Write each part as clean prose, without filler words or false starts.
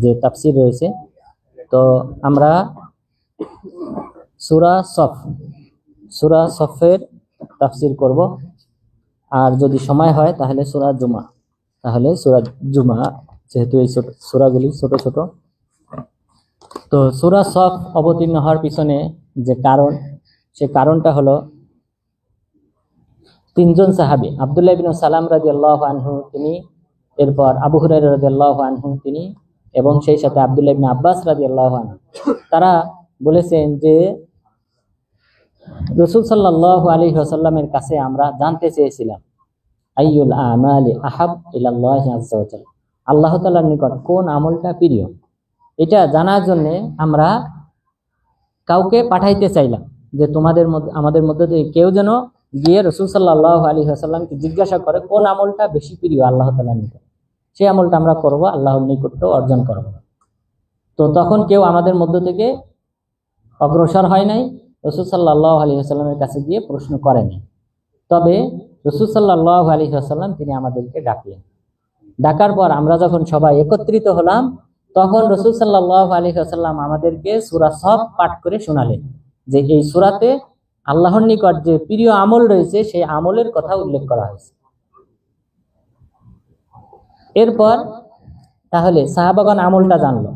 যে তাফসির রয়েছে। তো আমরা সূরা সফের তাফসির করব, আর যদি সময় হয় তাহলে সূরা জুমা, যেহেতু এই সূরাগুলি ছোট ছোট। তো সূরা সফ অবতীর্ণ হওয়ার পিছনে যে কারণ, সে কারণটা হলো তিনজন সাহাবী, আব্দুল্লাহ ইবনে সালাম রাদিয়াল্লাহু আনহু তিনি, এরপর আবু হুরায়রা রাদিয়াল্লাহু আনহু তিনি, এবং সেই সাথে আব্দুল্লাহ ইবনে আব্বাস রাদিয়াল্লাহু আনহু, তারা বলেছেন যে রাসূল সাল্লাল্লাহু আলাইহি ওয়াসাল্লামের কাছে আমরা জানতে চেয়েছিলাম আইয়ুল আমালি আহাব ইলাল্লাহি আযজা ওয়া জাল্লা, আল্লাহ তাআলার নিকট কোন আমলটা প্রিয়। এটা জানার জন্য আমরা কাউকে পাঠাইতে চাইলাম যে আমাদের মধ্যে থেকে কেউ যেন গিয়ে রাসূল সাল্লাল্লাহু আলাইহি ওয়াসাল্লামকে জিজ্ঞাসা করে কোন আমলটা বেশি প্রিয় আল্লাহ তাআলার নিকট, সেই আমলটা আমরা করব, আল্লাহর নিকটে অর্জন করব। তো তখন কেউ আমাদের মধ্য থেকে অগ্রসর হয় নাই, রাসূল সাল্লাল্লাহু আলাইহি ওয়াসাল্লামের কাছে গিয়ে প্রশ্ন করে নাই। তবে রাসূল সাল্লাল্লাহু আলাইহি ওয়াসাল্লাম তিনি আমাদেরকে ডাকলেন। ডাকার পর আমরা যখন সবাই একত্রিত হলাম, তখন রাসূল সাল্লাল্লাহু আলাইহি ওয়াসাল্লাম আমাদেরকে সূরা সফ পাঠ করে শোনালেন যে এই সূরাতে আল্লাহর নিকট যে প্রিয় আমল রয়েছে সেই আমলের কথা উল্লেখ করা হয়েছে। এরপর তাহলে সাহাবাগণ আমলটা জানলো,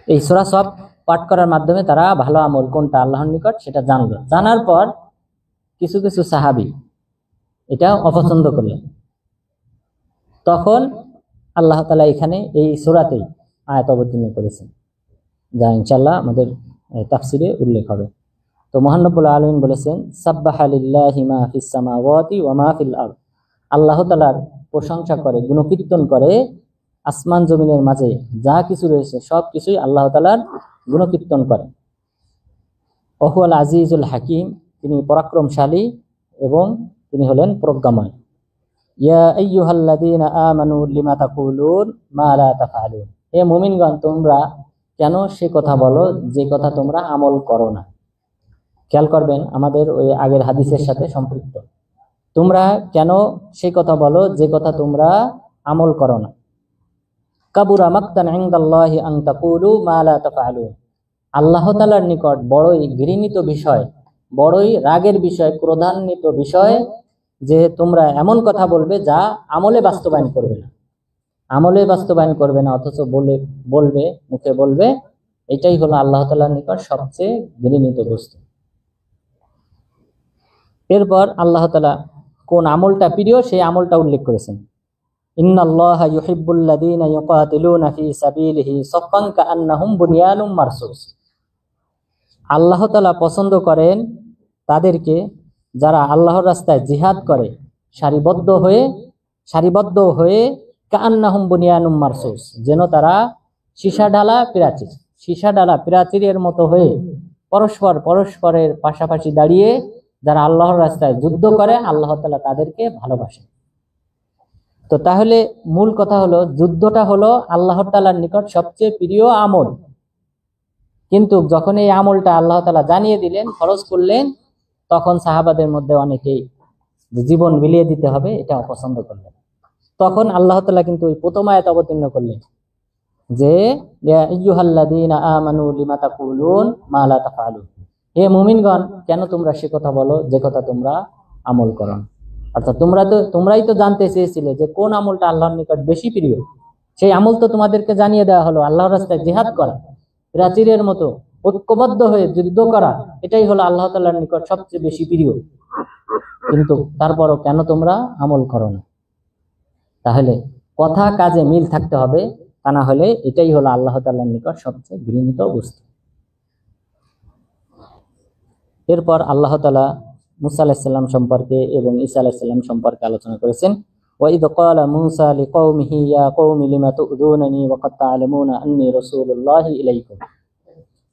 এই সূরা সফ পাঠ করার মাধ্যমে তারা ভালো আমল কোনটা আল্লাহর নিকট সেটা জানলো। জানার পর কিছু কিছু সাহাবী এটা অপছন্দ করলেন। তখন আল্লাহ তাআলা এখানে এই সূরাতেই আয়াত অবতীর্ণ করেছেন, যা ইনশাআল্লাহ আমাদের তাফসিরে উল্লেখ হবে। তো মহান রব্বুল আলামিন বলেছেন সাব্বাহা লিল্লাহি মা ফিস সামাওয়াতি ওয়া মা ফিল আরদ, আল্লাহ তাআলার প্রশংসা করে, গুণকীর্তন করে আসমান জমিনের মাঝে যা কিছু রয়েছে সব কিছুই আল্লাহ তাআলার গুণকীর্তন করে। ওয়া হুয়াল আজিজুল হাকিম, তিনি পরাক্রমশালী এবং তিনি হলেন প্রজ্ঞাময়। ইয়া আইয়ুহাল্লাযীনা আমানু লিমা তাকুলুন মা লা তাফআলুন, হে মুমিনগণ তোমরা কেন সে কথা বলো যে কথা তোমরা আমল করো না। খেয়াল করবেন আমাদের ওই আগের হাদিসের সাথে সম্পৃক্ত, তোমরা কেন সে কথা বলো যে কথা তোমরা আমল করো না। কাবুরা মাকতান ইনদাল্লাহি আন তাকুলু মা লা তাফআলুন, আল্লাহ তাআলার নিকট বড়ই ঘৃণিত বিষয়, বড়ই রাগের বিষয়, ক্রোধান্বিত বিষয় যে তোমরা এমন কথা বলবে যা আমলে বাস্তবায়ন করবে না, অথচ বলবে মুখে বলবে, এটাই হলো আল্লাহ তাআলার নিকট সবচেয়ে ঘৃণিত বস্তু। এরপর আল্লাহ তাআলা কোন আমলটা প্রিয় সেই আমলটা উল্লেখ করেছেন। ইন্নাল্লাহা ইউহিব্বুল্লাযীনা ইউকাতিলুনা ফী সাবিলিহি সাফফান কাআন্নাহুম বুনিয়ানুম মারসুস, আল্লাহ তাআলা পছন্দ করেন তাদেরকে যারা আল্লাহর রাস্তায় জিহাদ করে সারিবদ্ধ হয়ে কাআন্নাহুম বুনিয়ানুম মারসুস, যেন তারা সীসা ঢালা প্রাচীরের মতো হয়ে পরস্পরের পাশাপাশি দাঁড়িয়ে যারা আল্লাহর রাস্তায় যুদ্ধ করে আল্লাহ তাআলা তাদেরকে ভালোবাসেন। তো তাহলে মূল কথা হলো যুদ্ধটা হলো আল্লাহ তাআলার নিকট সবচেয়ে প্রিয় আমল, কিন্তু যখন এই আমলটা আল্লাহ তাআলা জানিয়ে দিলেন, ফরজ করলেন, তখন সাহাবাদের মধ্যে অনেকেই জীবন বিলিয়ে দিতে হবে এটা অপছন্দ করলেন। তখন আল্লাহ তাআলা কিন্তু ওই প্রথম আয়াত অবতীর্ণ করলেন যে ইয়া আইয়ুহাল্লাযীনা আমানু লিমা তাকুলুন মা লা তাফআলুন, হে মুমিনগণ কেন তোমরা সে কথা বলো যে কথা তোমরা আমল করো না। অর্থাৎ তোমরাই তো জানতে চেয়েছিলে যে কোন আমলটা আল্লাহর নিকট বেশি প্রিয়, সেই আমল তো তোমাদেরকে জানিয়ে দেওয়া হলো, আল্লাহর রাস্তায় জিহাদ করা, প্রাচীরের মতো ঐক্যবদ্ধ হয়ে যুদ্ধ করা, এটাই হলো আল্লাহ তাআলার নিকট সবচেয়ে বেশি প্রিয়, কিন্তু তারপরও কেন তোমরা আমল করো না। তাহলে কথা কাজে মিল থাকতে হবে, তা না হলে এটাই হলো আল্লাহ তাআলার নিকট সবচেয়ে ঘৃণিত বস্তু। এরপর আল্লাহ তাআলা মুসা আলাইহিস সালাম সম্পর্কে এবং ঈসা আলাইহিস সালাম সম্পর্কে আলোচনা করেছেন। ওয়া ইয ক্বালা মূসা লিকওমিহি ইয়া কওমি লিমা তু'যুনানি ওয়া ক্বাদ তা'লামুনা আন্নী রাসূলুল্লাহি ইলাইকুম,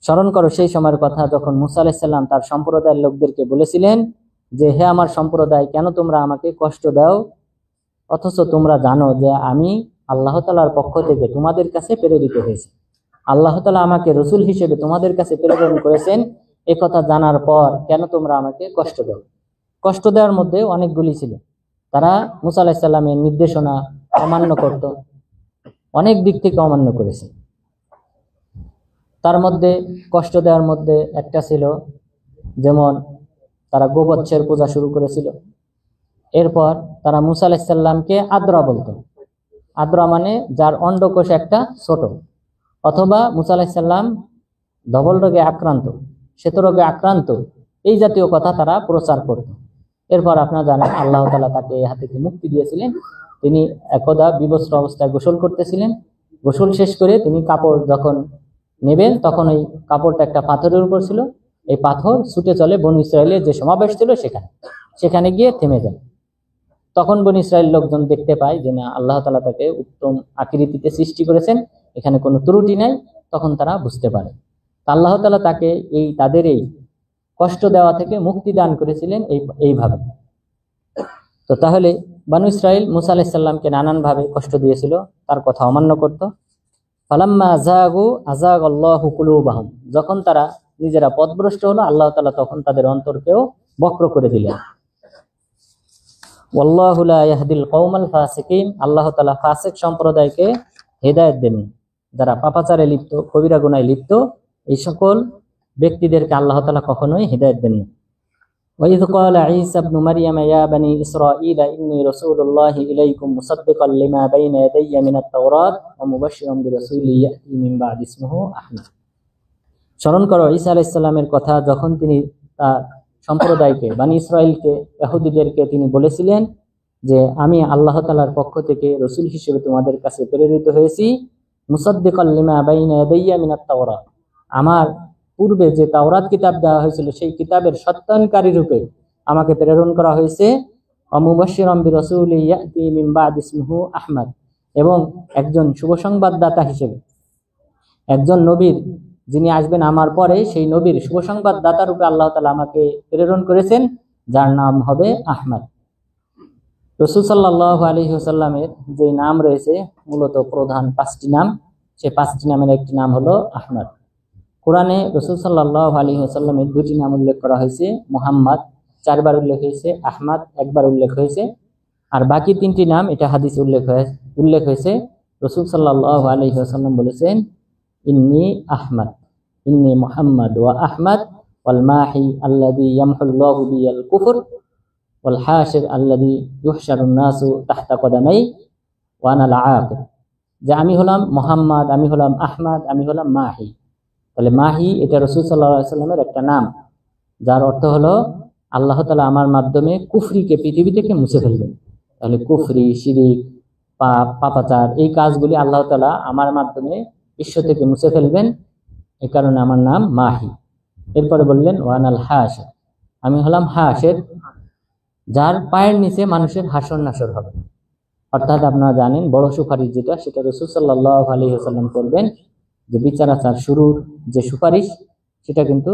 স্মরণ করো সেই সময়ের কথা যখন মূসা আলাইহিস সালাম তার সম্প্রদায়ের লোকদেরকে বলেছিলেন যে হে আমার সম্প্রদায় কেন তোমরা আমাকে কষ্ট দাও, অথচ তোমরা জানো যে আমি আল্লাহ তাআলার পক্ষ থেকে তোমাদের কাছে প্রেরিত হয়েছি, আল্লাহ তাআলা আমাকে রাসূল হিসেবে তোমাদের কাছে প্রেরণ করেছেন, এই কথা জানার পর কেন তোমরা আমাকে কষ্ট দাও। কষ্ট দেওয়ার মধ্যে অনেকগুলি ছিল, তারা মূসা আলাইহিস সালামের নির্দেশনা অমান্য করত, অনেক দিক থেকে অমান্য করেছে। তার মধ্যে কষ্ট দেওয়ার মধ্যে একটা ছিল, যেমন তারা গোবৎসের পূজা শুরু করেছিল। এরপর তারা মুসা আলাইহিস সালামকে আদ্রা বলতো। আদ্রা মানে যার অন্ডকোষ একটা ছোট, অথবা মুসা আলাইহিস সালাম ধবল রোগে আক্রান্ত, শ্বেত রোগে আক্রান্ত, এই জাতীয় কথা তারা প্রচার করত। এরপর আপনারা জানেন আল্লাহ তাআলা তাকে এই হাত থেকে মুক্তি দিয়েছিলেন। তিনি একদা বিবস্ত্র অবস্থায় গোসল করতেছিলেন। গোসল শেষ করে তিনি কাপড় যখন নেবেন, তখন ওই কাপড়টা একটা পাথরের উপর ছিল। এই পাথর ছুটে চলে বনু ইসরায়েলের যে সমাবেশ ছিল সেখানে গিয়ে থেমে যায়। তখন বনু ইসরায়েল লোকজন দেখতে পায় যে না, আল্লাহ তাআলা তাকে উত্তম আকৃতিতে সৃষ্টি করেছেন, এখানে কোনো ত্রুটি নাই। তখন তারা বুঝতে পারে আল্লাহ তাআলা তাকে তাদের এই কষ্ট দেওয়া থেকে মুক্তি দান করেছিলেন এইভাবে। তো তাহলে বনু ইসরাইল মুসা আলাইহিস সালামকে নানানভাবে কষ্ট দিয়েছিল, তার কথা অমান্য করত। ফালাম্মা আযাগু আযাগাল্লাহু কুলুবাহুম, যখন তারা নিজেরা পথভ্রষ্ট হলো, আল্লাহ তাআলা তখন তাদের অন্তরকেও বক্র করে দিলেন। ওয়াল্লাহু লা ইয়াহদিল কওমাল ফাসিকিন, আল্লাহ তাআলা ফাসিক সম্প্রদায়কে হেদায়েত দেন। যারা পাপাচারে লিপ্ত, কবিরা গুনাহে লিপ্ত, এই সকল ব্যক্তিদেরকে আল্লাহ তাআলা কখনোই হেদায়েত দেন না। وإذ قال عيسى ابن مريم يا بني إسرائيل إني رسول الله إليكم مصدقا لما بين يدي من التوراة ومبشرا برسول يأتي من بعد اسمه أحمد। স্মরণ করো ঈসা আলাইহিস সালামের কথা, যখন তিনি তার সম্প্রদায়কে, বনি ইসরাইলকে, ইহুদিদেরকে তিনি বলেছিলেন যে আমি আল্লাহ তাআলার পক্ষ থেকে রাসূল হিসেবে তোমাদের কাছে প্রেরিত হয়েছি, মুসাদ্দিকাল লিমা বাইনা ইয়াদাইয়া মিনাত তাওরাত, আমার পূর্বে যে তাওরাত কিতাব দেওয়া হয়েছিল সেই কিতাবের সত্যায়নকারী রূপে আমাকে প্রেরণ করা হয়েছে। মুবাশশিরাম বিরাসূলিন ইয়াতি মিন বা'দি ইসমিহি আহমদ, এবং একজন শুভ সংবাদদাতা হিসেবে, একজন নবীর যিনি আসবেন আমার পরে, সেই নবীর শুভ সংবাদদাতা রূপে আল্লাহ তাআলা আমাকে প্রেরণ করেছেন, যার নাম হবে আহমদ। রাসূল সাল্লাল্লাহু আলাইহি ওয়াসাল্লামের যে নাম রয়েছে মূলত প্রধান 5টি নাম, সেই 5টি নামের একটি নাম হলো আহমদ। কোরআনে রাসূল সাল্লাল্লাহু আলাইহি ওয়াসাল্লামের 2টি নাম উল্লেখ করা হয়েছে, মুহাম্মদ 4 বার উল্লেখ হয়েছে, আহমদ 1 বার উল্লেখ হয়েছে, আর বাকি 3টি নাম এটা হাদিসে উল্লেখ হয়েছে। রাসূল সাল্লাল্লাহু আলাইহি ওয়াসাল্লাম বলেছেন ইন্নী আহমদ, ইন্নী মুহাম্মদ ওয়া আহমদ ওয়াল মাহি আল্লাযী ইয়ামহুল্লাহু বিল কুফর ওয়াল হাশির আল্লাযী ইউহশারুন নাসু তাহতা কদামাই ওয়া আনা আল আকিব, যে আমি হলাম মুহাম্মদ, আমি হলাম আহমদ, আমি হলাম মাহি। তাহলে মাহি এটা রাসূল সাল্লাল্লাহু আলাইহি ওয়াসাল্লামের একটা নাম, যার অর্থ হলো আল্লাহ তাআলা আমার মাধ্যমে কুফরিকে পৃথিবী থেকে মুছে ফেলবেন। তাহলে কুফরি, শিরিক, পাপ, পাপাচার, এই কাজগুলি আল্লাহ তাআলা আমার মাধ্যমে বিশ্ব থেকে মুছে ফেলবেন, এই কারণে আমার নাম মাহি। এরপরে বললেন ওয়ানাল হাশির, আমি হলাম হাশির, যার পায়ের নিচে মানুষের হাসর নাসর হবে। অর্থাৎ আপনারা জানেন বড় সুপারিশ যেটা, সেটা রাসূল সাল্লাল্লাহু আলাইহি ওয়াসাল্লাম করবেন। যে বিচার আচার শুরুর যে সুপারিশ, সেটা কিন্তু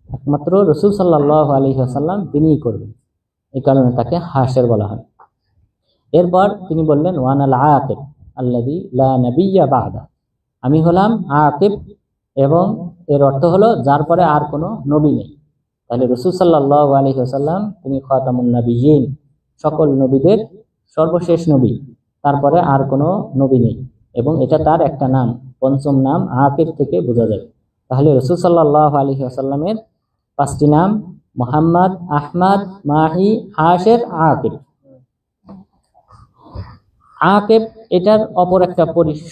একমাত্র রাসূল সাল্লাল্লাহু আলাইহি ওয়াসাল্লাম তিনিই করবেন, এই কারণে তাকে হাশির বলা হয়। এরপর তিনি বললেন ওয়ানাল আকিব আল্লাযী লা নাবিয়্যা বা'দা, আমি হলাম আকিব, এবং এর অর্থ হলো যার পরে আর কোনো নবী নেই। তাহলে রাসূল সাল্লাল্লাহু আলাইহি ওয়াসাল্লাম তিনি খাতামুন নবিয়্যিন, সকল নবীদের সর্বশেষ নবী, তারপরে আর কোনো নবী নেই, এবং এটা তার একটা নাম, পঞ্চম নাম আকিব থেকে বোঝা যায়। তাহলে রাসূল সাল্লাল্লাহু আলাইহি ওয়াসাল্লামের 5টি নাম মুহাম্মদ, আহমদ, মাহি, হাশির, আকিব। আকিব এটার অপর একটা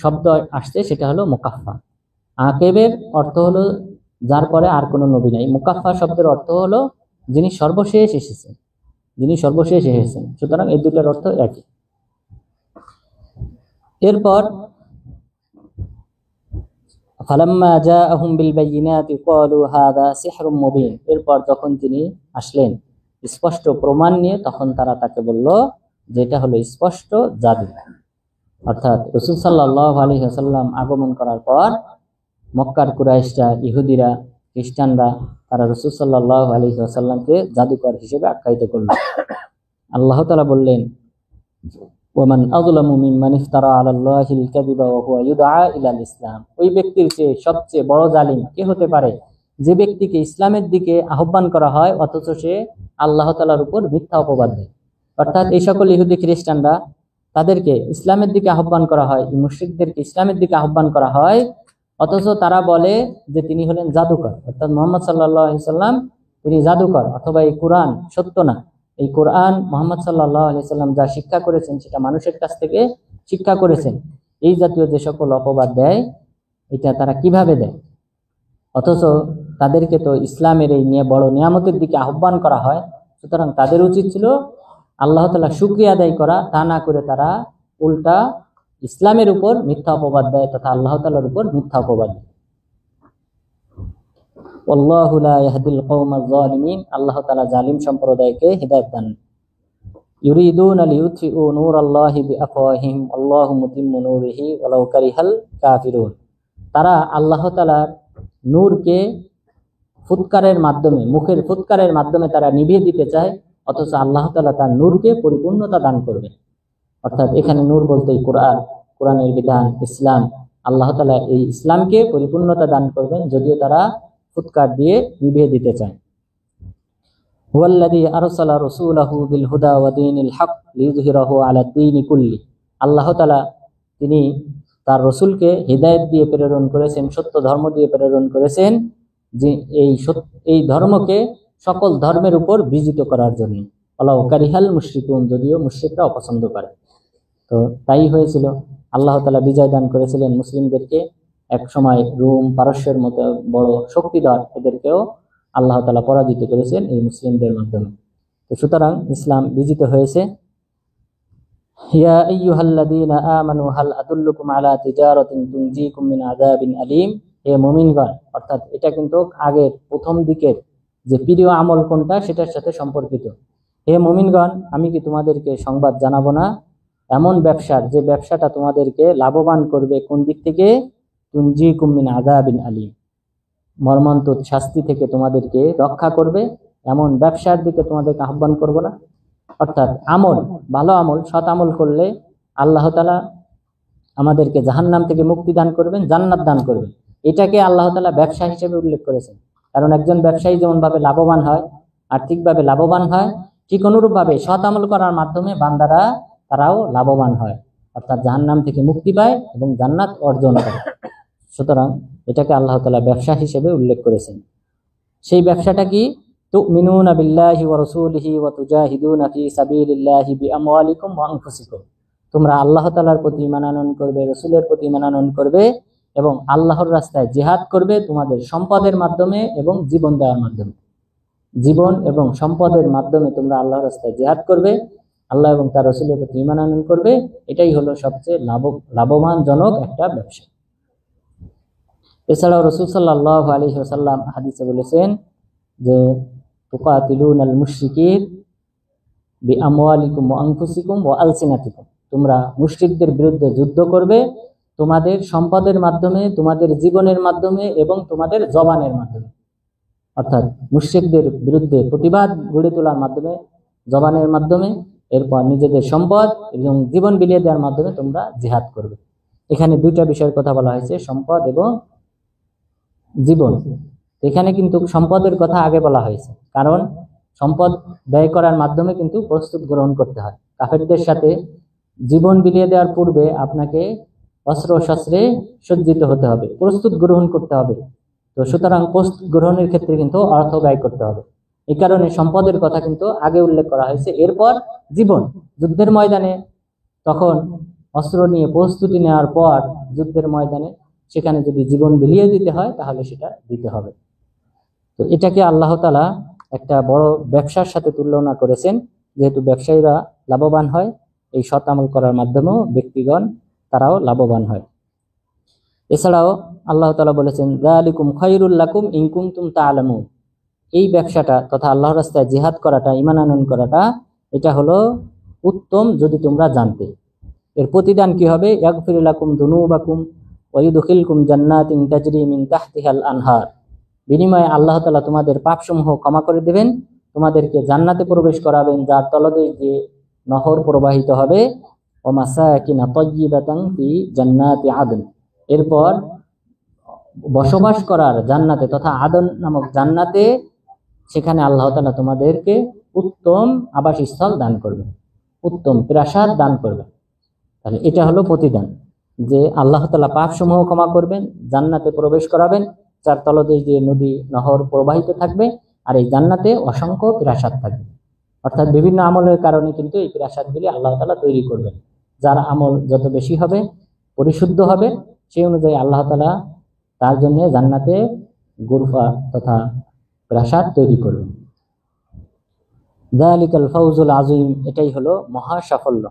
শব্দ আসছে, সেটা হলো মুকাফফা। আকিবের অর্থ হলো যার পরে আর কোনো নবী নাই। মুকাফফা শব্দের অর্থ হলো যিনি সর্বশেষ এসেছেন, যিনি সর্বশেষ এসেছেন। সুতরাং এই দুটার অর্থ একই। এরপর ফালাম্মা জাআহুম বিল বায়িনাতি ক্বালু হাযা সিহরুম মুবিন, এরপর যখন তিনি আসলেন স্পষ্ট প্রমাণ নিয়ে, তখন তারা তাকে বলল যে এটা হলো স্পষ্ট জাদু। অর্থাৎ রাসূল সাল্লাল্লাহু আলাইহি ওয়াসাল্লাম আগমন করার পর মক্কার কুরাইশরা, ইহুদিরা, খ্রিস্টানরা তারা রাসূল সাল্লাল্লাহু আলাইহি ওয়াসাল্লামকে জাদুকর হিসেবে আখ্যায়িত করল। আল্লাহ তাআলা বললেন ওয়ামান আযলামু মিম্মান ইফতারা আলাল্লাহিল কাযিবা ওয়া হুয়া ইউদআ ইলাল ইসলাম, ওই ব্যক্তির চেয়ে সবচেয়ে বড় জালিম কে হতে পারে যে ব্যক্তিকে ইসলামের দিকে আহ্বান করা হয় অথচ সে আল্লাহ তাআলার উপর মিথ্যা অপবাদ দেয়। অর্থাৎ এই সকল ইহুদি খ্রিস্টানরা তাদেরকে ইসলামের দিকে আহ্বান করা হয়, এই মুশরিকদেরকে ইসলামের দিকে আহ্বান করা হয়, অথচ তারা বলে যে তিনি হলেন জাদুকর, অর্থাৎ মুহাম্মদ সাল্লাল্লাহু আলাইহি সাল্লাম তিনি জাদুকর, অথবা এই কোরআন সত্য না, এই কোরআন মুহাম্মদ সাল্লাল্লাহু আলাইহি সাল্লাম যা শিক্ষা করেছেন সেটা মানুষের কাছ থেকে শিক্ষা করেছেন। এই জাতীয় যে সকল অপবাদ দেয়, এটা তারা কিভাবে দেয়? অথচ তাদেরকে তো ইসলামের এই নিয়ে বড় নিয়ামতের দিকে আহ্বান করা হয়। সুতরাং তাদের উচিত ছিল আল্লাহ তাআলা শুকরিয়া আদায় করা, তা না করে তারা উল্টা ইসলামের উপর মিথ্যা অপবাদ দেয় তথা আল্লাহ তাআলার উপর মিথ্যা অপবাদ দেয়। আল্লাহু লা ইয়াহদিল কওমাজ জালিমিন, আল্লাহ তাআলা জালিম সম্প্রদায়কে হিদায়াত দান। ইউরিদুনা লিইউতফিউ নূরাল্লাহি বিআফওয়াহিহিম আল্লাহু মুতিম্মু নূরিহি ওয়ালাউ কারিহাল কাফিরুন। তারা আল্লাহ তাআলার নূরকে ফুৎকারের মাধ্যমে, মুখের ফুৎকারের মাধ্যমে তারা নিভিয়ে দিতে চায়, অথচ আল্লাহ তাআলা তার নূরকে পরিপূর্ণতা দান করবেন। অর্থাৎ এখানে নূর বলতে কোরআন, কোরআনের বিধান, ইসলাম, আল্লাহ তাআলা এই ইসলামকে পরিপূর্ণতা দান করবেন, যদিও তারা ফুৎকার দিয়ে নিভিয়ে দিতে চায়। হুয়াল্লাযী আরসালা রাসূলাহু বিল হুদা ওয়া দীনিল হক লিইয়ুযহিরাহু আলা দ্বীনি কুল্লি। আল্লাহ তাআলা তিনি তার রাসূলকে হিদায়াত দিয়ে প্রেরণ করেছেন, সত্য ধর্ম দিয়ে প্রেরণ করেছেন, যে এই ধর্মকে সকল ধর্মের উপর বিজিত করার জন্য। ওয়ালাউ কারিহাল মুশরিকুন, যদিও মুশরিকরা অপছন্দ করে। তো তাই হয়েছিল, আল্লাহ তাআলা বিজয় দান করেছিলেন মুসলিমদেরকে। এক সময় রোম, পারস্যের মতো বড় শক্তিধর এদেরকেও আল্লাহ তাআলা পরাজিত করেছেন এই মুসলিমদের মাধ্যমে। তো সুতরাং ইসলাম বিজিত হয়েছে। ইয়া আইয়ুহাল্লাযীনা আমানু হাল আদুল্লুকুম আলা তিজারাতিন তুনজিকুম মিন আযাবিন আলীম। হে মুমিনগণ, অর্থাৎ এটা কিন্তু আগের প্রথম দিকের যে প্রিয় আমল কোনটা সেটার সাথে সম্পর্কিত। হে মুমিনগণ, আমি কি তোমাদেরকে সংবাদ জানাবো না এমন ব্যবসার, যে ব্যবসাটা তোমাদেরকে লাভবান করবে? কোন দিক থেকে? তুনজিকুম মিন আযাবিন আলীম, মর্মন্তুদ শাস্তি থেকে তোমাদেরকে রক্ষা করবে, এমন ব্যবসার দিকে তোমাদেরকে আহ্বান করব না? অর্থাৎ আমল, ভালো আমল, সৎ আমল করলে আল্লাহ তাআলা আমাদেরকে জাহান্নাম থেকে মুক্তি দান করবেন, জান্নাত দান করবেন। এটাকে আল্লাহ তাআলা ব্যবসা হিসেবে উল্লেখ করেছেন। কারণ একজন ব্যবসায়ী যেমন ভাবে লাভবান হয়, আর্থিকভাবে লাভবান হয়, ঠিক অনুরূপভাবে সৎ আমল করার মাধ্যমে বান্দারা তারাও লাভবান হয়, অর্থাৎ জাহান্নাম থেকে মুক্তি পায় এবং জান্নাত অর্জন করে। সুতরাং এটাকে আল্লাহ তাআলা ব্যবসা হিসেবে উল্লেখ করেছেন। সেই ব্যবসাটা কি? তুমিনুনা বিল্লাহি ওয়া রাসূলিহি ওয়া তুজাহিদুনা ফি সাবিলিল্লাহি বিআমওয়ালিকুম ওয়া আনফুসিকুম। তোমরা আল্লাহ তাআলার প্রতি ঈমান আনয়ন করবে, রাসূলের প্রতি ঈমান আনয়ন করবে এবং আল্লাহর রাস্তায় জিহাদ করবে তোমাদের সম্পদের মাধ্যমে এবং জীবন দেওয়ার মাধ্যমে। জীবন এবং সম্পদের মাধ্যমে তোমরা আল্লাহর রাস্তায় জিহাদ করবে, আল্লাহ এবং তার রাসূলের প্রতি ঈমান আনয়ন করবে। এটাই হলো সবচেয়ে লাভবানজনক একটা ব্যবসা। এছাড়াও রাসূল সাল্লাল্লাহু আলাইহি ওয়াসাল্লাম হাদিসে বলেছেন যে তুকাতিলুনাল মুশরিকিন বিআমওয়ালিকুম ওয়া আনফুসিকুম ওয়া আলসিনাতিকুম। তোমরা মুশরিকদের বিরুদ্ধে যুদ্ধ করবে তোমাদের সম্পদের মাধ্যমে, তোমাদের জীবনের মাধ্যমে এবং তোমাদের জবানের মাধ্যমে। অর্থাৎ মুশরিকদের বিরুদ্ধে প্রতিবাদ গড়ে তোলার মাধ্যমে, জবানের মাধ্যমে, এরপর নিজেদের সম্পদ এবং জীবন বিলিয়ে দেওয়ার মাধ্যমে তোমরা জিহাদ করবে। এখানে দুইটা বিষয়ের কথা বলা হয়েছে, সম্পদ এবং জীবন। এখানে কিন্তু সম্পদের কথা আগে বলা হয়েছে, কারণ সম্পদ ব্যয় করার মাধ্যমে কিন্তু প্রস্তুত গ্রহণ করতে হয়। কাফেরদের সাথে জীবন বিলিয়ে দেওয়ার পূর্বে আপনাকে অস্ত্র শস্ত্রে সজ্জিত হতে হবে, প্রস্তুত গ্রহণ করতে হবে। তো সুতরাং প্রস্তুত গ্রহণের ক্ষেত্রে কিন্তু অর্থ ব্যয় করতে হবে। এই কারণে সম্পদের কথা কিন্তু আগে উল্লেখ করা হয়েছে। এরপর জীবন, যুদ্ধের ময়দানে তখন অস্ত্র নিয়ে প্রস্তুতি নেওয়ার পর যুদ্ধের ময়দানে সেখানে যদি জীবন বিলিয়ে দিতে হয় তাহলে সেটা দিতে হবে। তো এটাকে আল্লাহ তাআলা একটা বড় ব্যবসার সাথে তুলনা করেছেন, যেহেতু ব্যবসায়ীরা লাভবান হয়, এই সৎ আমল করার মাধ্যমেও ব্যক্তিগণ তারাও লাভবান হয়। এছাড়াও আল্লাহ তাআলা বলেছেন যালিকুম খায়রুল লাকুম ইন কুনতুম তা'লামুন। এই ব্যবসাটা তথা আল্লাহর রাস্তায় জিহাদ করাটা, ঈমান আনয়ন করাটা, এটা হলো উত্তম যদি তোমরা জানতে। এর প্রতিদান কি হবে? ইয়াগফির লাকুম যুনুবাকুম ওয়া ইউদখিলকুম জান্নাতিন তাজরি মিন তাহতিহাল আনহার। বিনিময়ে আল্লাহ তাআলা তোমাদের পাপসমূহ ক্ষমা করে দেবেন, তোমাদেরকে জান্নাতে প্রবেশ করাবেন যার তলদেশ দিয়ে নহর প্রবাহিত হবে। ওয়া মাসাকিনা তাইয়্যিবাতান ফি জান্নাতি আদন। এরপর বসবাস করার জান্নাতে তথা আদন নামক জান্নাতে, সেখানে আল্লাহ তাআলা তোমাদেরকে উত্তম আবাসস্থল দান করবেন, উত্তম প্রাসাদ দান করবেন। তাহলে এটা হলো প্রতিদান, যে আল্লাহ তাআলা পাপ সমূহ ক্ষমা করবেন, জান্নাতে প্রবেশ করাবেন, যার তলদেশ দিয়ে নদী নহর প্রবাহিত থাকবে, আর এই জান্নাতে অসংখ্য প্রাসাদ থাকবে। অর্থাৎ বিভিন্ন আমলের কারণে কিন্তু এই প্রাসাদগুলি আল্লাহ তাআলা তৈরি করবেন। যার আমল যত বেশি হবে, পরিশুদ্ধ হবে, সেই অনুযায়ী আল্লাহ তাআলা তার জন্য জান্নাতে গুরফা তথা প্রাসাদ তৈরি করবেন। যালিকাল ফাউজুল আযীম, এটাই হলো মহা সাফল্য।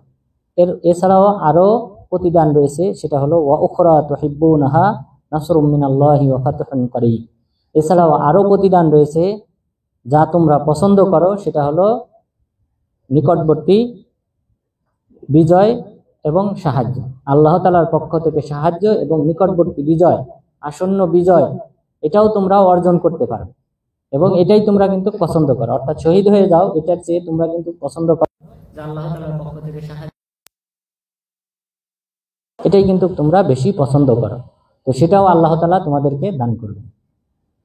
এছাড়াও আরো প্রতিদান রয়েছে, সেটা হলো ওয়া উখরা তুহিব্বুনাহা নাসরুম মিনাল্লাহি ওয়া ফাতহুন করিব। এছাড়াও আরো প্রতিদান রয়েছে যা তোমরা পছন্দ করো, সেটা হলো নিকটবর্তী বিজয় এবং সাহায্য। আল্লাহ তাআলার পক্ষ থেকে সাহায্য এবং নিকটবর্তী বিজয়, আসন্ন বিজয়, এটাও তোমরা অর্জন করতে পারো এবং এটাই তোমরা কিন্তু পছন্দ করো। অর্থাৎ শহীদ হয়ে যাও, এটার চেয়ে তোমরা কিন্তু পছন্দ করো যে আল্লাহ তাআলার পক্ষ থেকে সাহায্য, এটাই কিন্তু তোমরা বেশি পছন্দ করো। তো সেটাও আল্লাহ তাআলা তোমাদেরকে দান করবে।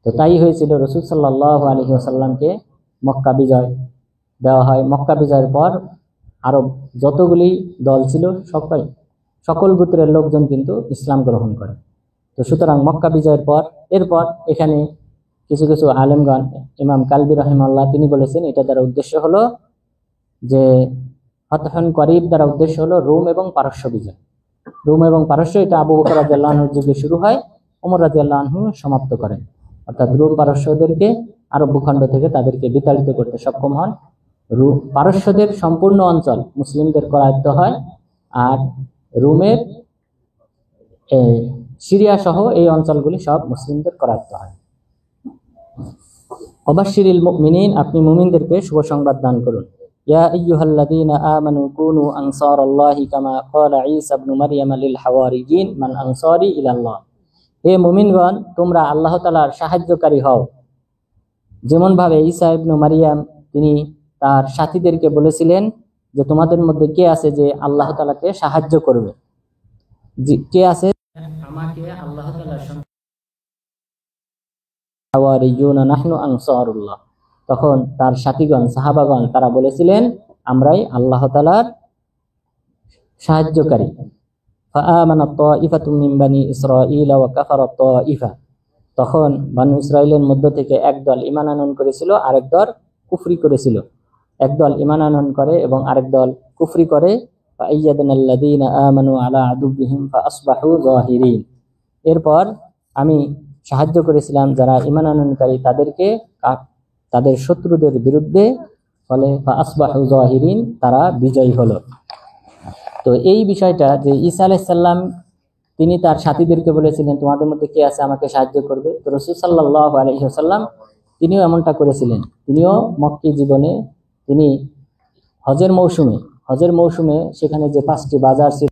তো তাই হয়েছিল, রাসূল সাল্লাল্লাহু আলাইহি ওয়াসাল্লামকে মক্কা বিজয় দেওয়া হয়। মক্কা বিজয়ের পর আরব যতগুলি দল ছিল সকল গোত্রের লোকজন কিন্তু ইসলাম গ্রহণ করে। তো সুতরাং মক্কা বিজয়ের পর এরপর এখানে কিছু কিছু আলেমগণ, ইমাম কালবি রাহিমাহুল্লাহ তিনি বলেছেন, এটা দ্বারা উদ্দেশ্য হলো যে ফাতহুন করিব দ্বারা উদ্দেশ্য হলো রোম এবং পারস্য বিজয়। রোম এবং পারস্য, এটা আবু বকর রাদিয়াল্লাহু আনহুর যুগে শুরু হয়, ওমর রাদিয়াল্লাহু আনহু সমাপ্ত করেন। অর্থাৎ রোম পারস্যদেরকে আরব ভূখণ্ড থেকে তাদেরকে বিতাড়িত করতে সক্ষম হন। পারস্যদের সম্পূর্ণ অঞ্চল মুসলিমদের করায়ত্ত হয়, আর রোমের সিরিয়া সহ এই অঞ্চলগুলি সব মুসলিমদের করায়ত্ত হয়। ওয়াবাশশিরিল মুমিনিন, আপনি মুমিনদেরকে শুভ সংবাদ দান করুন। ইয়া আইয়ুহাল্লাযীনা আমানু কুনু আনসারাল্লাহি কামা ক্বালা ঈসা ইবনু মারইয়াম লিল হাওয়ারিয়িন মান আনসারি ইলাল্লাহ। হে মুমিনগণ, তোমরা আল্লাহ তাআলার সাহায্যকারী হও, যেমন ভাবে ঈসা ইবনু মারইয়াম তিনি তার সাথীদেরকে বলেছিলেন যে তোমাদের মধ্যে কে আছে যে আল্লাহ তাআলাকে সাহায্য করবে, যে কে আছে আমাকে আল্লাহ তাআলার হাওয়ারিয়ুনা নাহনু আনসারুল্লাহ। তখন তার সাথীগণ সাহাবাগণ তারা বলেছিলেন আমরাই আল্লাহ তাআলার সাহায্যকারী। ফাআমানাত তাইফাতুম মিন বানি ইসরাঈল ওয়া কাফারাত তাইফা। তখন বনি ইসরাইলের মধ্য থেকে একদল ঈমান আনয়ন করেছিল, আরেক দল কুফরি করেছিল। একদল ঈমান আনয়ন করে এবং আরেক দল কুফরি করে। ফাআইয়াদনাল্লাযীনা আমানু আলা আদুবিহিম ফাআসবাহু যাহিরিন। এরপর আমি সাহায্য করেছিলাম যারা ঈমান আনয়নকারী তাদেরকে তাদের শত্রুদের বিরুদ্ধে, ফলে ফাআসবাহু যাহিরিন, তারা বিজয়ী হলো। তো এই বিষয়টা যে ঈসা আলাইহিস সালাম তিনি তার সাথীদেরকে বলেছিলেন তোমাদের মধ্যে কে আছে আমাকে সাহায্য করবে, তো রাসূল সাল্লাল্লাহু আলাইহি ওয়াসাল্লাম তিনিও এমনটা করেছিলেন। তিনিও মক্কি জীবনে তিনি হজের মৌসুমে সেখানে যে 5টি বাজার ছিল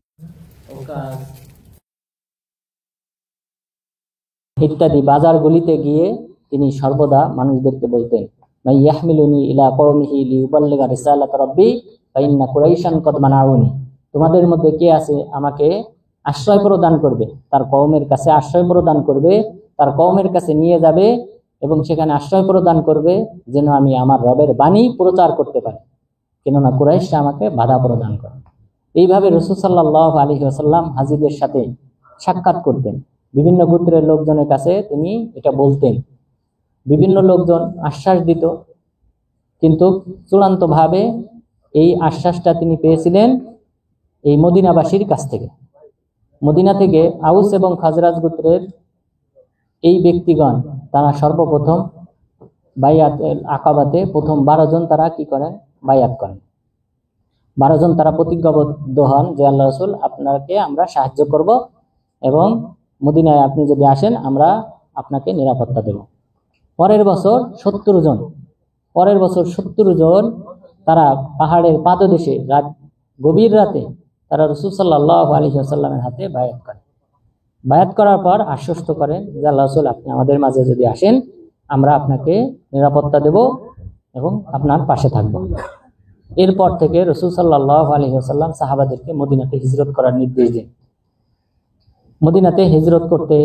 ইত্যাদি বাজারগুলিতে গিয়ে তিনি সর্বদা মানুষদেরকে বলতেন মাই ইয়াহমিলুনি ইলা কওমিহি লিউবাল্লিগা রিসালাত রাব্বি ফাইন্না কুরাইশান কদ মানাউনি। তোমাদের মধ্যে কে আছে আমাকে আশ্রয় প্রদান করবে, তার কওমের কাছে আশ্রয় প্রদান করবে, তার কওমের কাছে নিয়ে যাবে এবং সেখানে আশ্রয় প্রদান করবে যেন আমি আমার রবের বাণী প্রচার করতে পারি, কেননা কুরাইশরা আমাকে বাধা প্রদান করে। এইভাবে রাসূল সাল্লাল্লাহু আলাইহি ওয়াসাল্লাম হাজীদের সাথে সাক্ষাৎ করতেন, বিভিন্ন গোত্রের লোকজনের কাছে তিনি এটা বলতেন। বিভিন্ন লোকজন আশ্বাস দিত, কিন্তু চূড়ান্তভাবে এই আশ্বাসটা তিনি পেয়েছিলেন এই মদিনাবাসীর কাছ থেকে। মদিনা থেকে আউস এবং খাজরাজ গোত্রের এই ব্যক্তিগণ তারা সর্বপ্রথম বাইয়াতুল আকাবাতে প্রথম 12 জন তারা কি করেন, বায়াত করেন। 12 জন তারা প্রতিজ্ঞাবদ্ধ হন যে আল্লাহ রাসূল আপনাকে আমরা সাহায্য করব এবং মদিনায় আপনি যদি আসেন আমরা আপনাকে নিরাপত্তা দেব। পরের বছর 70 জন তারা পাহাড়ের পাদদেশে গভীর রাতে তারা রাসূল সাল্লাল্লাহু আলাইহি ওয়াসাল্লামের হাতে বায়াত করেন। বায়াত করার পর আশ্বস্ত করেন যে আল্লাহ রাসূল আপনি আমাদের মাঝে যদি আসেন আমরা আপনাকে নিরাপত্তা দেব এবং আপনার পাশে থাকব। এরপর থেকে রাসূল সাল্লাল্লাহু আলাইহি ওয়াসাল্লাম সাহাবাদেরকে মদিনাতে হিজরত করার নির্দেশ দেন। মদিনাতে হিজরত করতে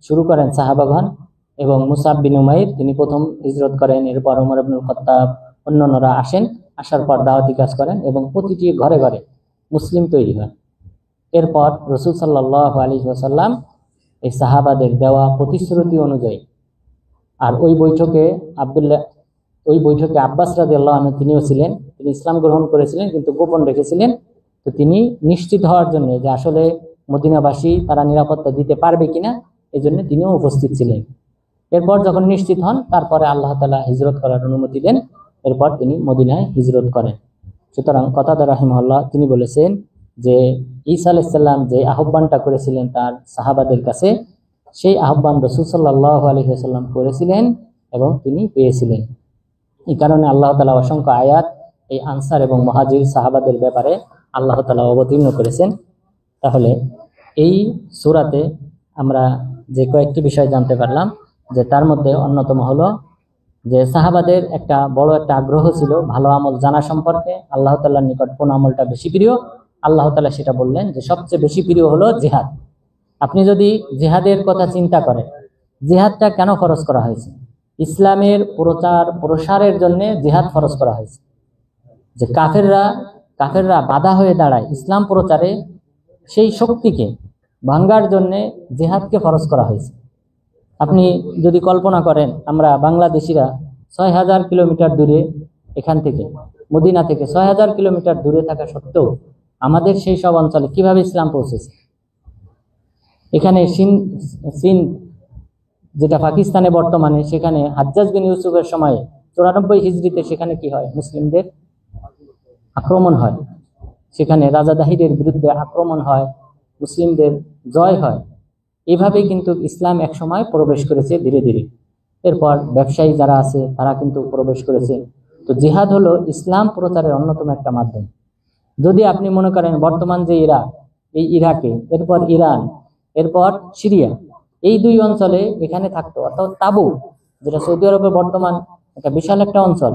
শুরু করেন সাহাবাগণ এবং মুসাব বিন উমাইর তিনি প্রথম হিজরত করেন। এরপর ওমর ইবনুল খাত্তাব অন্যান্যরা আসেন, আসার পর দাওয়াতি কাজ করেন এবং প্রতিটি ঘরে ঘরে মুসলিম তৈরি হয়। এরপর রাসূল সাল্লাল্লাহু আলাইহি ওয়াসাল্লাম এই সাহাবাদের দেওয়া প্রতিশ্রুতি অনুযায়ী, আর ওই বৈঠকে আব্বাস রাদিয়াল্লাহু আনহু তিনিও ছিলেন, তিনি ইসলাম গ্রহণ করেছিলেন কিন্তু গোপন রেখেছিলেন। তো তিনি নিশ্চিত হওয়ার জন্য যে আসলে মদিনাবাসী তারা নিরাপত্তা দিতে পারবে কিনা, এই জন্য তিনিও উপস্থিত ছিলেন। এরপর যখন নিশ্চিত হন, তারপরে আল্লাহ তাআলা হিজরত করার অনুমতি দেন। এরপর তিনি মদিনায় হিজরত করেন। সুতরাং কতাদা রাহিমাহুল্লাহ তিনি বলেছেন যে ঈসা আলাইহিস সালাম যে আহ্বানটা করেছিলেন তার সাহাবাদের কাছে, সেই আহ্বান রাসূল সাল্লাল্লাহু আলাইহি ওয়াসাল্লাম করেছিলেন এবং তিনি পেয়েছিলেন। এই কারণে আল্লাহ তাআলা অসংখ্য আয়াত এই আনসার এবং মুহাজির সাহাবাদের ব্যাপারে আল্লাহ তাআলা অবতীর্ণ করেছেন। তাহলে এই সূরাতে আমরা যে কয়েকটি বিষয় জানতে পারলাম, যে তার মধ্যে অন্যতম হলো যে সাহাবাদের একটা বড় একটা আগ্রহ ছিল ভালো আমল জানা সম্পর্কে। আল্লাহ তাআলার নিকট কোন আমলটা বেশি প্রিয়, আল্লাহ তাআলা সেটা বললেন যে সবচেয়ে বেশি প্রিয় হলো জিহাদ। আপনি যদি জিহাদের কথা চিন্তা করেন, জিহাদটা কেন ফরজ করা হয়েছে? ইসলামের প্রসারের জন্য জিহাদ ফরজ করা হয়েছে। যে কাফেররা বাধা হয়ে দাঁড়ায় ইসলাম প্রচারে, সেই শক্তিকে ভাঙ্গার জন্য জিহাদকে ফরজ করা হয়েছে। আপনি যদি কল্পনা করেন, আমরা বাংলাদেশিরা ৬,০০০ কিলোমিটার দূরে, এখান থেকে মদিনা থেকে ৬,০০০ কিলোমিটার দূরে থাকা সত্ত্বেও আমাদের সেই সব অঞ্চলে কিভাবে ইসলাম পৌঁছেছে। এখানে সিন যেটা পাকিস্তানে বর্তমানে, সেখানে হাজ্জাজ বিন ইউসুফের সময়ে ৯৪ হিজরিতে সেখানে কি হয়, মুসলিমদের আক্রমণ হয়, সেখানে রাজা দাহিরের বিরুদ্ধে আক্রমণ হয়, মুসলিমদের জয় হয়। এভাবেই কিন্তু ইসলাম এক সময় প্রবেশ করেছে ধীরে ধীরে। এরপর ব্যবসায়ী যারা আছে তারা কিন্তু প্রবেশ করেছে। তো জিহাদ হলো ইসলাম প্রচারের অন্যতম একটা মাধ্যম। যদি আপনি মনে করেন বর্তমান যে ইরাক, এই ইরাকে, এরপর ইরান, এরপর সিরিয়া, এই দুই অঞ্চলে এখানে থাকতো, অর্থাৎ তাবুক যেটা সৌদি আরবের বর্তমান একটা বিশাল একটা অঞ্চল,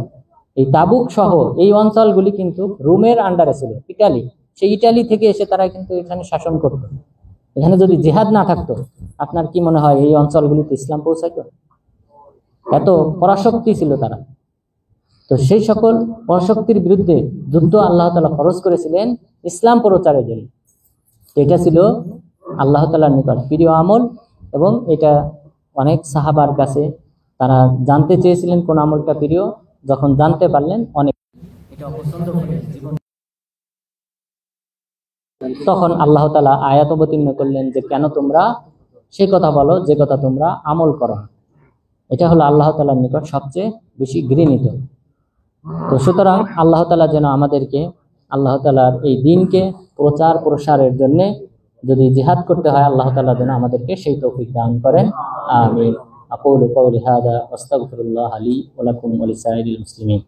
এই তাবুক সহ এই অঞ্চলগুলি কিন্তু রোমের আন্ডারে ছিল, ইটালি। সেই ইটালি থেকে এসে তারা কিন্তু এখানে শাসন করত। এখানে যদি জিহাদ না থাকতো, আপনার কি মনে হয় এই অঞ্চলগুলিতে ইসলাম পৌঁছাইতো? এত পরাশক্তি ছিল তারা। তো সেই সকল পরাশক্তির বিরুদ্ধে যুদ্ধ আল্লাহ তাআলা ফরজ করেছিলেন ইসলাম প্রচারের জন্য। এটা ছিল আল্লাহ তাআলার নিকট প্রিয় আমল, এবং এটা অনেক সাহাবার কাছে তারা জানতে চেয়েছিলেন কোন আমলটা প্রিয়। যখন জানতে পারলেন অনেক এটা অপছন্দ করে জীবন, তখন আল্লাহ তাআলা আয়াত অবতীর্ণ করলেন যে কেন তোমরা সে কথা বলো যে কথা তোমরা আমল করো। এটা হলো আল্লাহ তাআলার নিকট সবচেয়ে বেশি ঘৃণিত। তো সুতরাং আল্লাহ তাআলা যেন আমাদেরকে আল্লাহ তাআলার এই দ্বীনকে প্রচার প্রসারের জন্য যদি জিহাদ করতে হয়, আল্লাহ তাআলা যেন আমাদেরকে সেই তৌফিক দান করেন। আমিন। আকুলু কাউলি হাযা ওয়াস্তাগফিরুল্লাহ লি ওয়া লাকুম ওয়া লিসাইরিল মুসলিমিন।